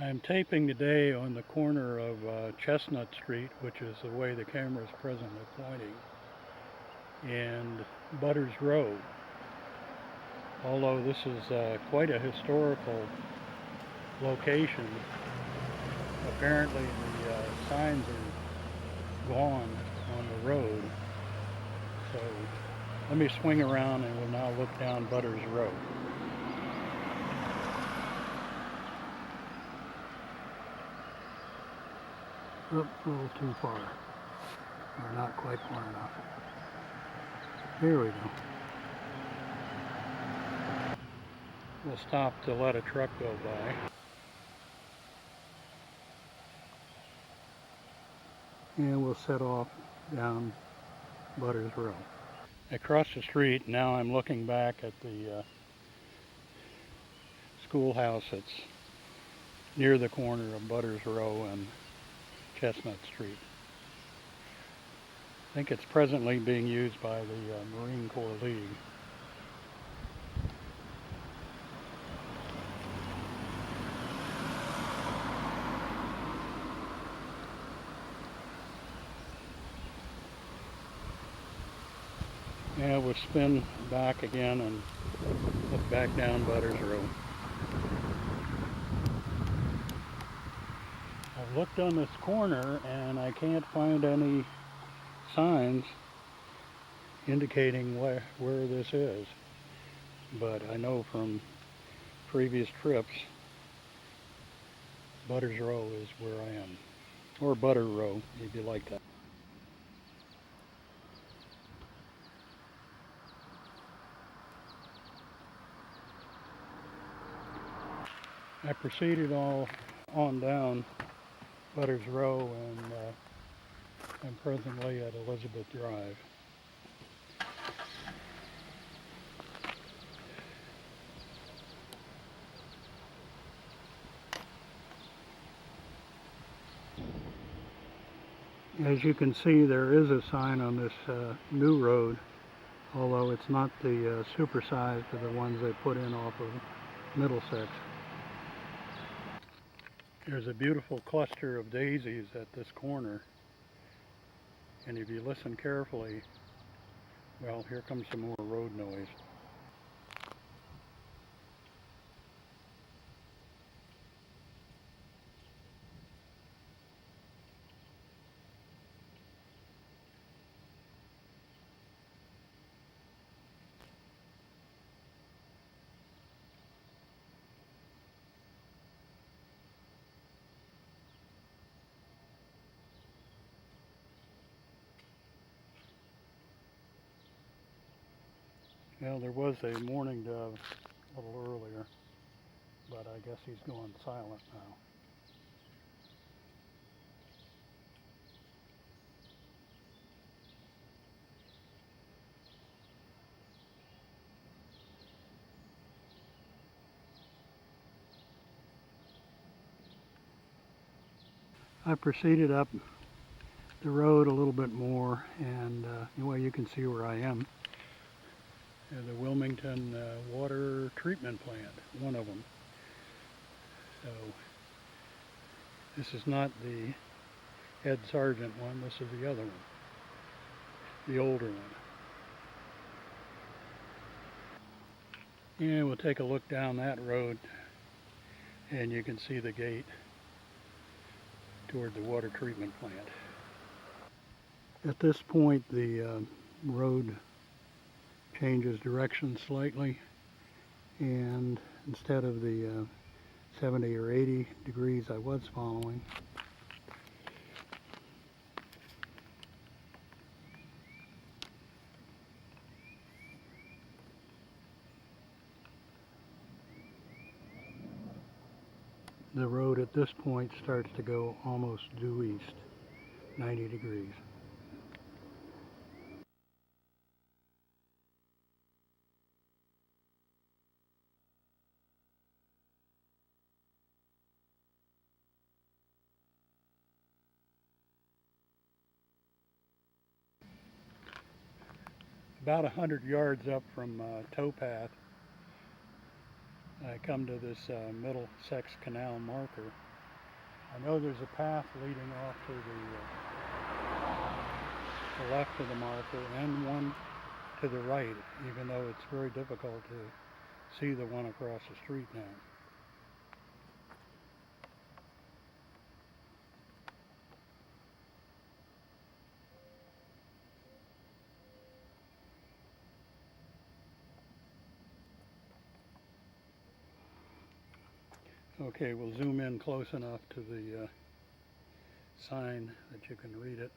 I'm taping today on the corner of Chestnut Street, which is the way the camera is presently pointing, and Butters Row. Although this is quite a historical location, apparently the signs are gone on the road. So let me swing around and we'll now look down Butters Row. Oop, a little too far. Or not quite far enough. Here we go. We'll stop to let a truck go by. And we'll set off down Butters Row. Across the street, now I'm looking back at the schoolhouse that's near the corner of Butters Row and Chestnut Street. I think it's presently being used by the Marine Corps League. And we'll spin back again and look back down Butters Row. I've looked on this corner and I can't find any signs indicating where this is. But I know from previous trips, Butters Row is where I am. Or Butter Row, if you like that. I proceeded on down Butters Row and I'm presently at Elizabeth Drive. As you can see, there is a sign on this new road, although it's not the supersized of the ones they put in off of Middlesex. There's a beautiful cluster of daisies at this corner, and if you listen carefully, well, here comes some more road noise. Well, there was a mourning dove a little earlier, but I guess he's going silent now. I proceeded up the road a little bit more, and anyway, you can see where I am. The Wilmington water treatment plant, one of them. So this is not the Ed Sargent one, this is the other one, the older one. And we'll take a look down that road and you can see the gate toward the water treatment plant. At this point, the road changes direction slightly, and instead of the 70 or 80 degrees I was following, the road at this point starts to go almost due east, 90 degrees. About 100 yards up from towpath, I come to this Middlesex Canal marker, I know there's a path leading off to the left of the marker and one to the right, even though it's very difficult to see the one across the street now. Okay, we'll zoom in close enough to the sign that you can read it.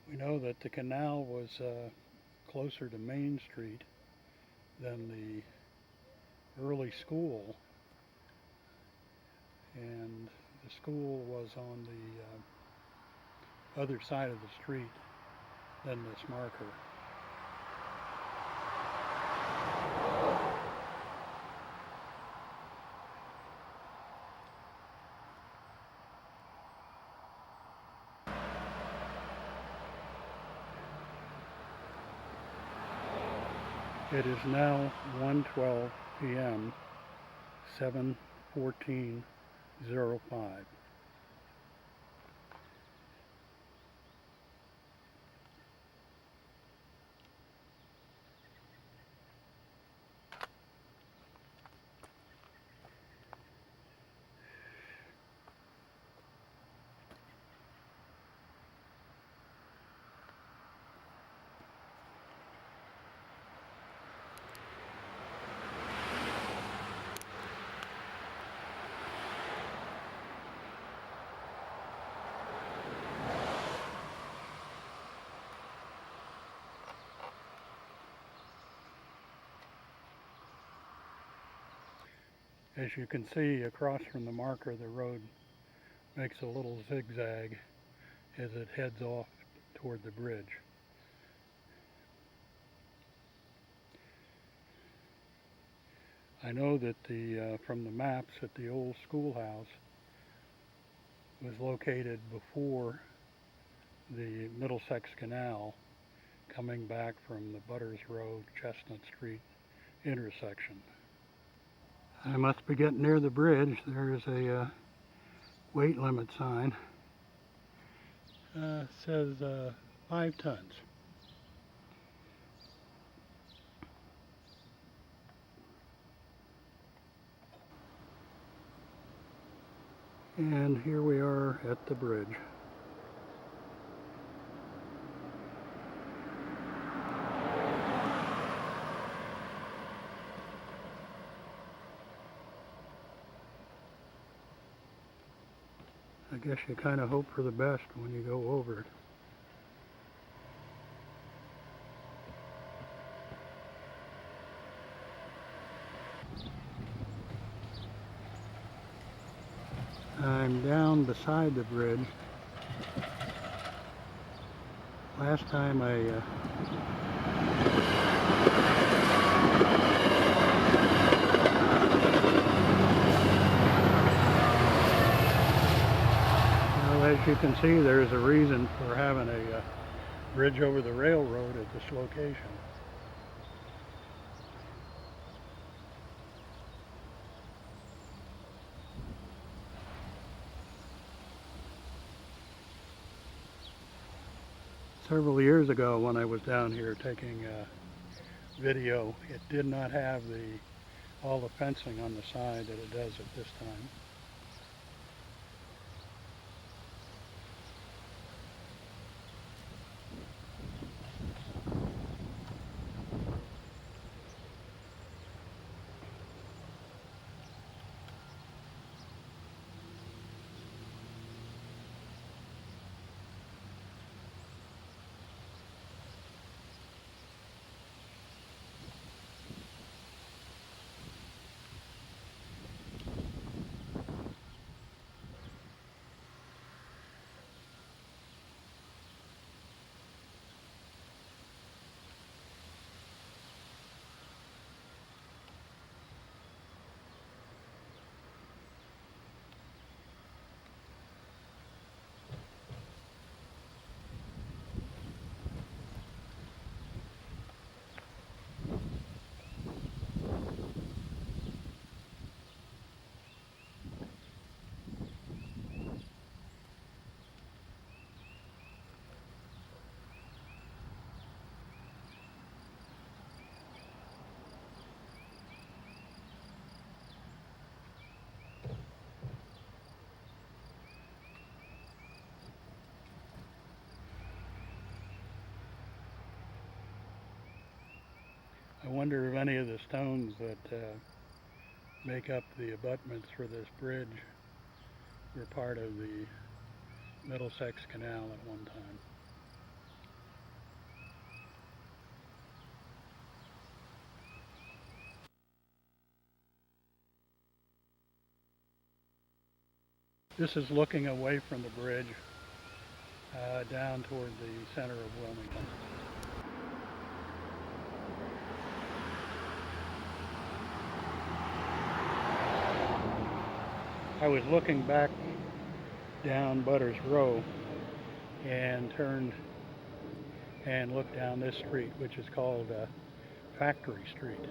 We know that the canal was closer to Main Street than the early school, and the school was on the other side of the street than this marker. It is now 1:12 p.m., 7/14/05. As you can see, across from the marker, the road makes a little zigzag as it heads off toward the bridge. I know that from the maps that the old schoolhouse was located before the Middlesex Canal, coming back from the Butters Road, Chestnut Street intersection. I must be getting near the bridge. There is a weight limit sign. Says 5 tons. And here we are at the bridge. I guess you kind of hope for the best when you go over it. I'm down beside the bridge. Last time as you can see, there's a reason for having a bridge over the railroad at this location. Several years ago when I was down here taking video, it did not have all the fencing on the side that it does at this time. wonder if any of the stones that make up the abutments for this bridge were part of the Middlesex Canal at one time. This is looking away from the bridge down toward the center of Wilmington. I was looking back down Butters Row and turned and looked down this street, which is called Factory Street.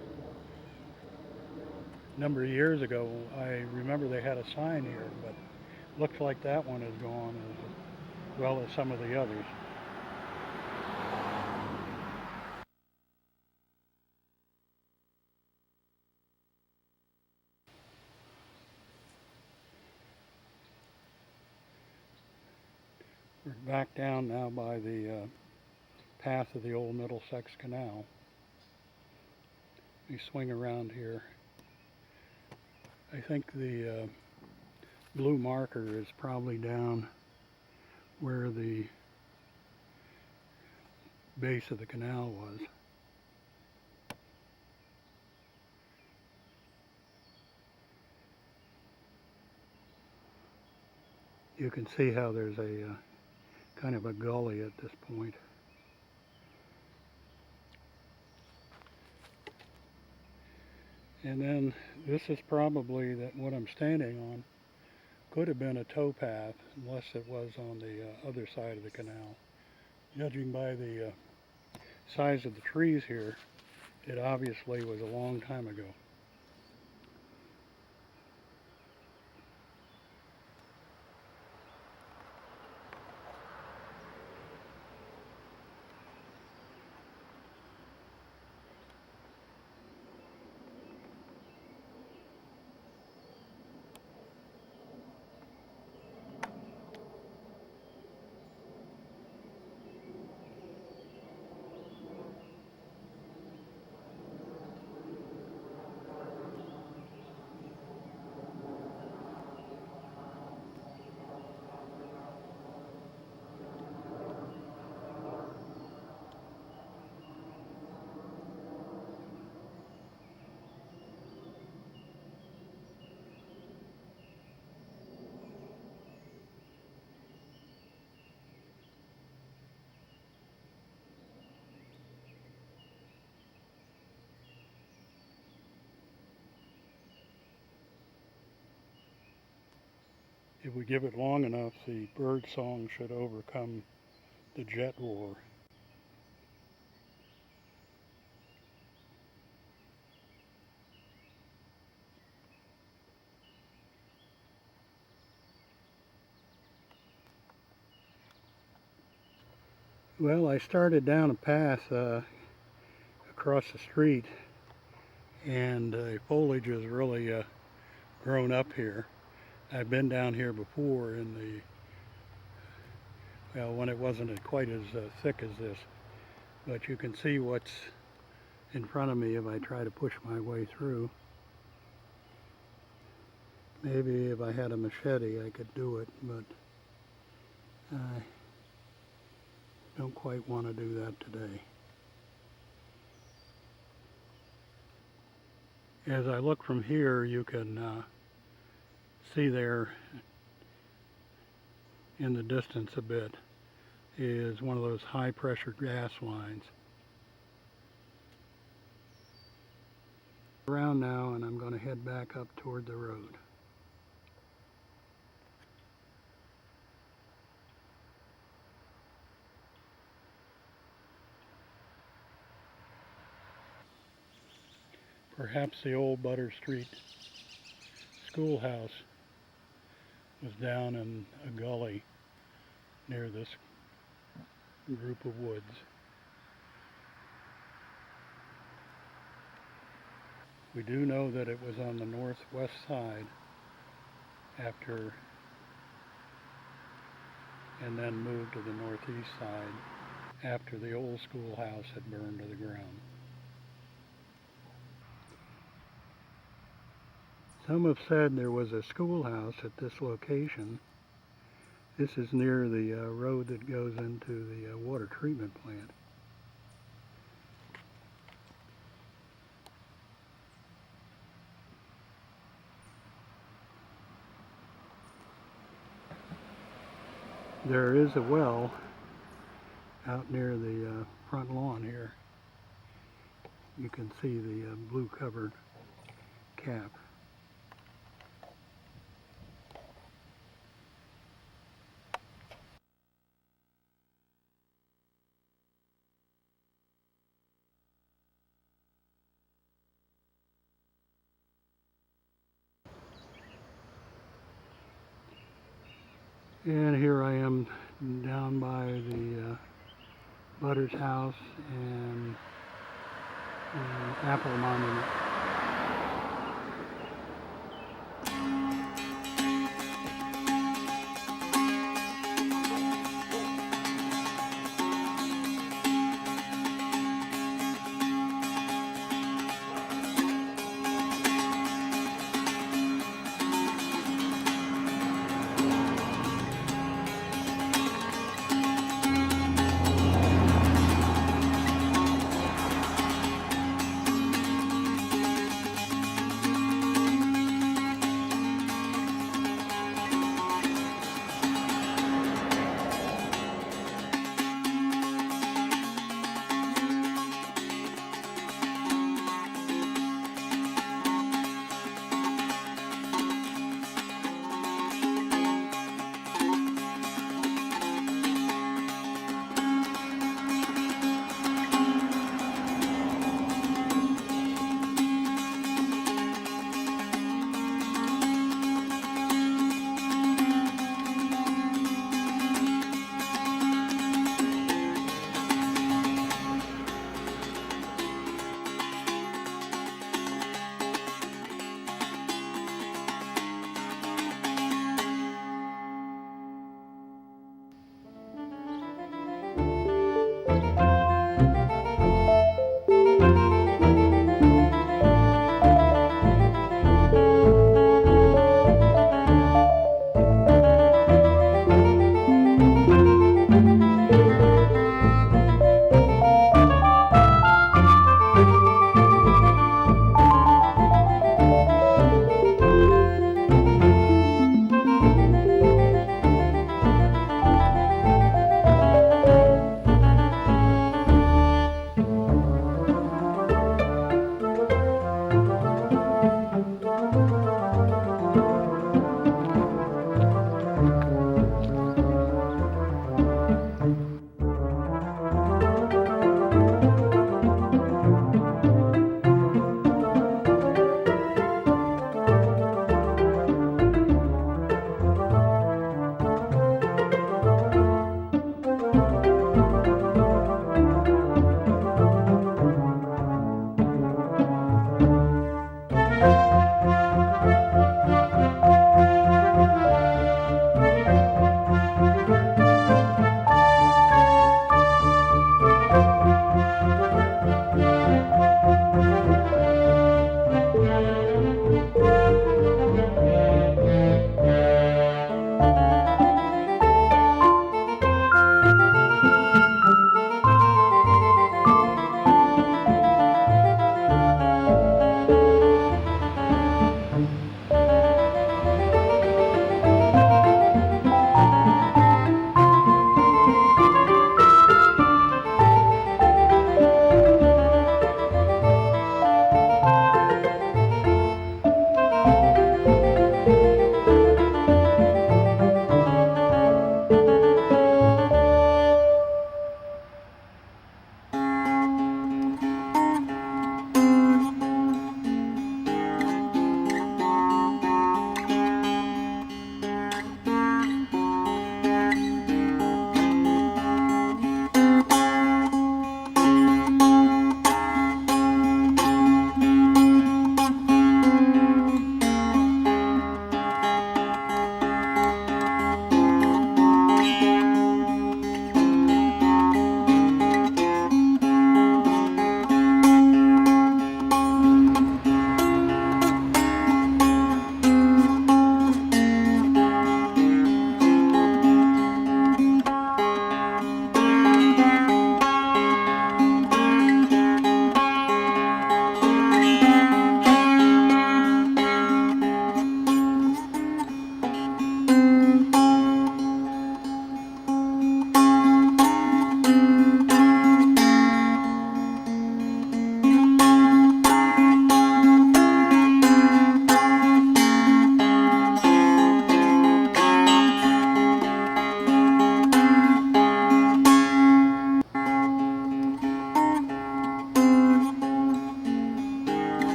A number of years ago, I remember they had a sign here, but looks like that one is gone as well as some of the others. We're back down now by the path of the old Middlesex Canal. We swing around here. I think the blue marker is probably down where the base of the canal was. You can see how there's a kind of a gully at this point. And then this is probably that what I'm standing on could have been a towpath unless it was on the other side of the canal. Judging by the size of the trees here, it obviously was a long time ago. If we give it long enough, the bird song should overcome the jet roar. Well, I started down a path across the street, and foliage has really grown up here. I've been down here before in the, well, when it wasn't quite as thick as this, but you can see what's in front of me if I try to push my way through. Maybe if I had a machete I could do it, but I don't quite want to do that today. As I look from here, you can see there in the distance a bit is one of those high pressure gas lines. Around now, and I'm going to head back up toward the road. Perhaps the old Butter Street schoolhouse was down in a gully near this group of woods. We do know that it was on the northwest side after, and then moved to the northeast side after the old schoolhouse had burned to the ground. Some have said there was a schoolhouse at this location. This is near the road that goes into the water treatment plant. There is a well out near the front lawn here. You can see the blue covered cap. And here I am down by the Butter's house and Apple Monument.